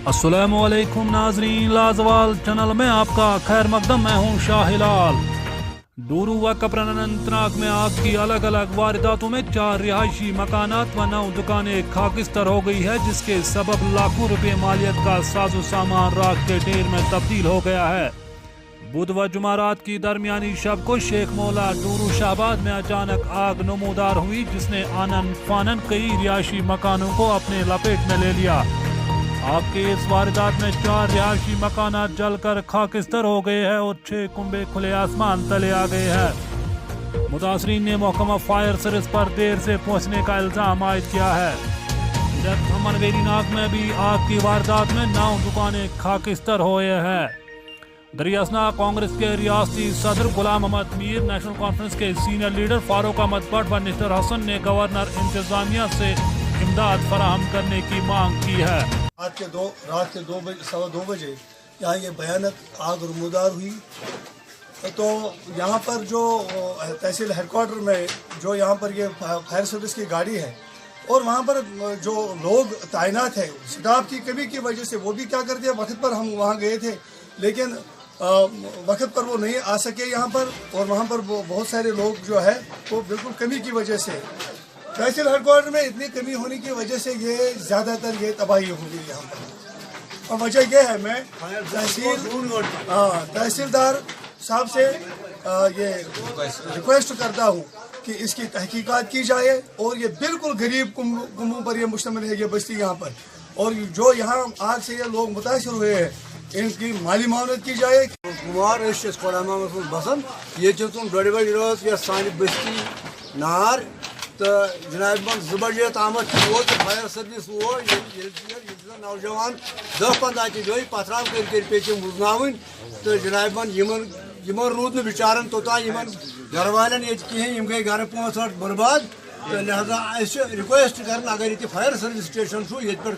अस्सलामुअलैकुम नाजरीन, लाजवाल चैनल में आपका खैर मकदम। मैं हूँ शाहिलाल। डूरू व कपरन अनंतनाग में आग की अलग अलग वारदातों में 4 रिहायशी मकानात व 9 दुकानें खाकिस्तर हो गई है, जिसके सबब लाखों रुपए मालियत का साजो सामान राख के ढेर में तब्दील हो गया है। बुध व जुमारात की दरमियानी शब को शेख मौला डूरू शाहबाद में अचानक आग नमूदार हुई, जिसने आनन फानन कई रिहायशी मकानों को अपने लपेट में ले लिया। आग के इस वारदात में 4 रिहायशी मकानात जलकर खाकिस्तर हो गए हैं और 6 कुंबे खुले आसमान तले आ गए हैं। मुतासरीन ने महकमा फायर सर्विस पर देर से पहुंचने का इल्जाम आयद किया है। इधर थमन वेरी नाग में भी आग की वारदात में 9 दुकानें खाकिस्तर हुए हैं। दरियासना कांग्रेस के रियासती सदर गुलाम अहमद मीर, नेशनल कॉन्फ्रेंस के सीनियर लीडर फारूक अहमद भट्ट व निस्तर हसन ने गवर्नर इंतजामिया से इमदाद फराहम करने की मांग की है। रात के 2 बजे यहाँ ये भयानक आग रुमदार हुई। तो यहाँ पर जो तहसील हेडक्वार्टर में जो यहाँ पर ये फायर सर्विस की गाड़ी है और वहाँ पर जो लोग तैनात है, स्टाफ की कमी की वजह से वो भी क्या करते हैं, वक्त पर हम वहाँ गए थे लेकिन वक्त पर वो नहीं आ सके यहाँ पर, और वहाँ पर बहुत सारे लोग जो है वो बिल्कुल कमी की वजह से, तहसील हेडक्वार्टर में इतनी कमी होने की वजह से ये ज़्यादातर ये तबाही होगी यहाँ पर। और वजह यह है, मैं तहसीलदार साहब से ये रिक्वेस्ट करता हूँ कि इसकी तहकीकात की जाए और ये बिल्कुल गरीब कुंबों पर ये मुश्तमिल है ये बस्ती यहाँ पर, और जो यहाँ आग से ये लोग मुतासर हुए हैं इनकी माली मावनत की जाए। कुमार बसान ये बड़े बड़े रोज या सान बस्ती नार तो जनाब 2 बजे तामत वो तो फायर सर्विस वो नौजवान 10-15 गई पथराव कर पे मुजनावन तो जनाब यमन रूद न बिचारन तोतान घर वालन ये कहें गई घर 5-8 बर्बाद। तो लिहाजा रिक्वेस्ट कर अगर ये फायर सर्विस स्टेशन ये पे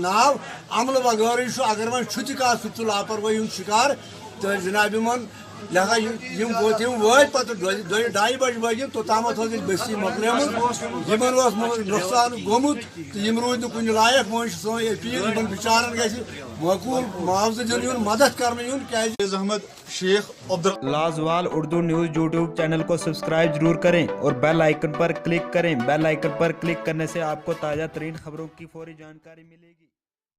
नाव अमल वगैरह अगर वन छुत का सह लापरवाही हूँ शिकार तो जनाब लिहाजा वत पे 2:30 बजे वजन तोताम बस्ती मकलमुत नुकसान गोमुत तो रूद कुछ लायक वो सोन अपील बिचारन गकूल मुआवजा दिन मदद कर Ahmad Sheikh Lajawal Urdu news YouTube channel को सब्सक्राइब जरूर करें और बेल आइकन पर क्लिक करें। बेल आइकन पर क्लिक करने से आपको ताज़ा तरीन खबरों की फौरी जानकारी मिलेगी।